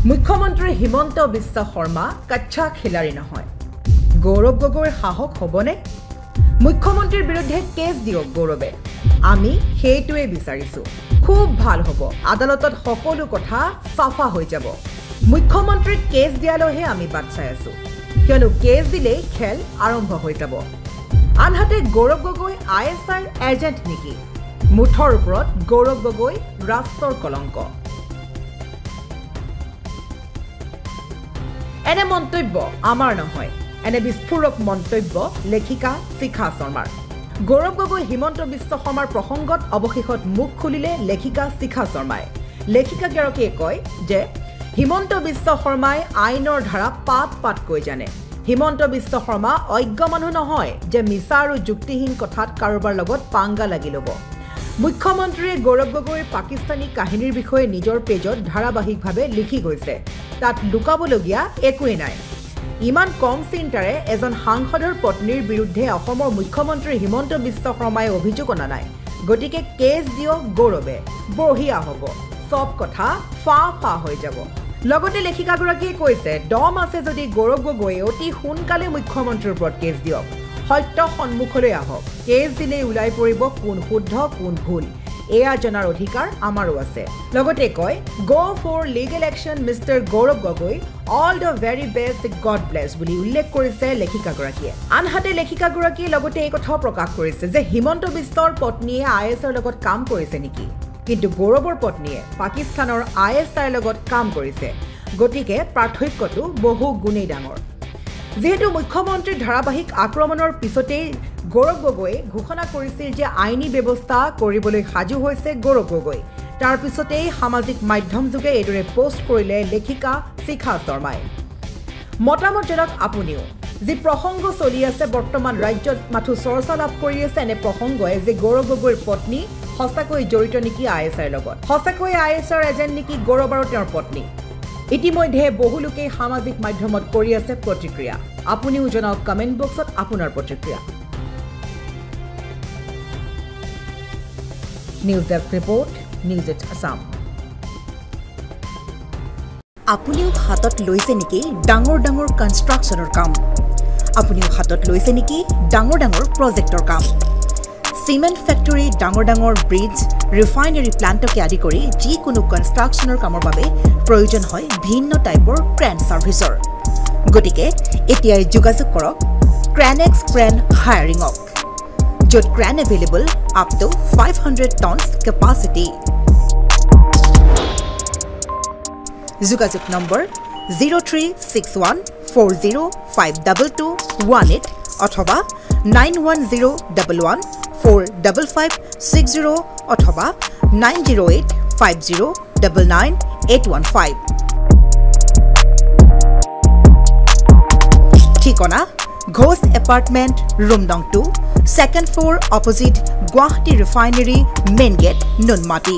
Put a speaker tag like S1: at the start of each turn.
S1: মুখ্যমন্ত্ৰী হিমন্ত বিশ্ব শৰ্মা কাচ্চা খিলাৰী নহয় গৌৰৱ গগৈৰ সাহস হ'বনে মুখ্যমন্ত্ৰীৰ বিৰুদ্ধে কেছ দিয়ক গৌৰৱে আমি হেইটোৱে বিচাৰিছো খুব ভাল হ'ব আদালতত সকলো কথা সাফা হৈ যাব মুখ্যমন্ত্ৰীক কেছ দিয়ালৈহে আমি বাট চাই আছো কিয়নো কেছ দিলেই খেল আৰম্ভ হৈ যাব আনহাতে গৌৰৱ গগৈ আইএছআৰ এজেণ্ট নেকি মুঠৰ ওপৰত গৌৰৱ গগৈ ৰাষ্ট্ৰৰ কলংক এনে মন্তব্য আমাৰ নহয় এনে বিস্ফোৰক মন্তব্য লেখিকা শিখা শৰ্মাৰ গৌৰৱ গগৈ হিমন্ত বিশ্ব শৰ্মাৰ প্ৰসংগত অৱশেষত মুখ খুলিলে লেখিকা শিখা শৰ্মাই লেখিকাগৰাকীয়ে কয় যে হিমন্ত বিশ্ব শৰ্মাই আইনৰ ধাৰা পাত কৈ জানে হিমন্ত বিশ্ব শৰ্মা অজ্ঞ মানুহ নহয় যে মিছা আৰু যুক্তিহীন কথাত কাৰোবাৰ লগত পাংগা লাগি ল'ব মুখ্যমন্ত্ৰীয়ে গৌৰৱ গগৈৰ পাকিস্তানী কাহিনীৰ বিষয়ে নিজৰ পেজত ধাৰাবাহিকভাৱে লিখি গৈছে তাত লুকাবলগীয়া একোৱেই নাই ইমান কম চিন্তাৰে এজন সাংসদৰ পত্নীৰ বিৰুদ্ধে অসমৰ মুখ্যমন্ত্ৰী হিমন্ত বিশ্ব শৰ্মাই অভিযোগ অনা নাই গতিকে কেছ দিয়ক গৌৰৱে বঢ়িয়া হ'ব সব কথা ফা হৈ যাব লগতে লেখিকাগৰাকীয়ে কৈছে দম আছে যদি গৌৰৱ গগৈ অতি সোনকালে মুখ্যমন্ত্ৰীৰ ওপৰত কেছ দিয়ক সত্য সন্মুখলৈ আহক কেছ দিলেই ওলাই পৰিব কোন শুদ্ধ কোন ভুল এয়া জনাৰ অধিকাৰ আমাৰো আছে লগতে কয় go for legal action mister Gaurav Gogoi all the very best God bless বুলি উল্লেখ কৰিছে লেখিকাগৰাকীয়ে আনহাতে লেখিকাগৰাকীয়ে লগতে এই কথাও প্ৰকাশ কৰিছে যে হিমন্ত বিশ্বৰ পত্নীয়ে আইএছৰ লগত কাম কৰিছে নেকি কিন্তু গৌৰৱৰ পত্নীয়ে পাকিস্তানৰ আইএছআৰ লগত কাম কৰিছে গতিকে পাৰ্থক্যটো বহু গুণেই ডাঙৰ যেহেতু মুখ্যমন্ত্ৰীৰ ধাৰাবাহিক আক্ৰমণৰ পিছতেই গৌৰৱ গগৈয়ে ঘোষণা কৰিছিল যে আইনী ব্যৱস্থা কৰিবলৈ সাজু হৈছে গৌৰৱ গগৈ তাৰ পিছতেই সামাজিক মাধ্যম যোগে এইদৰে পোষ্ট কৰিলে লেখিকা শিখা শৰ্মাই মতামত জনাওক আপুনিও যি প্ৰসংগ চলি আছে বৰ্তমান ৰাজ্যত মাথো চৰ্চা লাভ কৰি আছে এনে প্ৰসংগই যে গৌৰৱ গগৈৰ পত্নী সঁচাকৈ জড়িত নেকি আইএছআৰ লগত সঁচাকৈ আইএছআৰ এজেণ্ট নেকি গৌৰৱ আৰু তেওঁৰ পত্নী ইতিমধ্যে বহু লোকে সামাজিক মাধ্যমত কৰি আছে প্ৰতিক্ৰিয়া আপুনিও জনাওক কমেন্ট বক্সত আপোনাৰ প্ৰতিক্ৰিয়া news desk report news at Assam আপুনিও হাতত লৈছে নেকি ডাঙৰ কনষ্ট্ৰাকচনৰ কাম আপুনিও হাতত লৈছে নেকি ডাঙৰ প্ৰজেক্টৰ কাম সিমেন্ট ফ্যাক্টৰী ডাঙৰ ব্ৰিজ ৰিফাইনাৰী প্লান্টকে আদি কৰি যিকোনো কনষ্ট্ৰাকচনৰ কামৰ বাবে প্ৰয়োজন হয় ভিন্ন টাইপৰ ক্ৰেন সাৰ্ভিসৰ গতিকে এতিয়াই যোগাযোগ কৰক ক্ৰেনেক্স ক্ৰেন হায়াৰিংক য'ত crane available up to 500 tons capacity যোগাযোগ নম্বৰ 0361405218 অথবা 9101145560 অথবা 9085099815 ঠিকনা ঘোষ এপাৰ্টমেণ্ট ৰুম নং 2 second floor opposite Guwahati refinery main gate Noonmati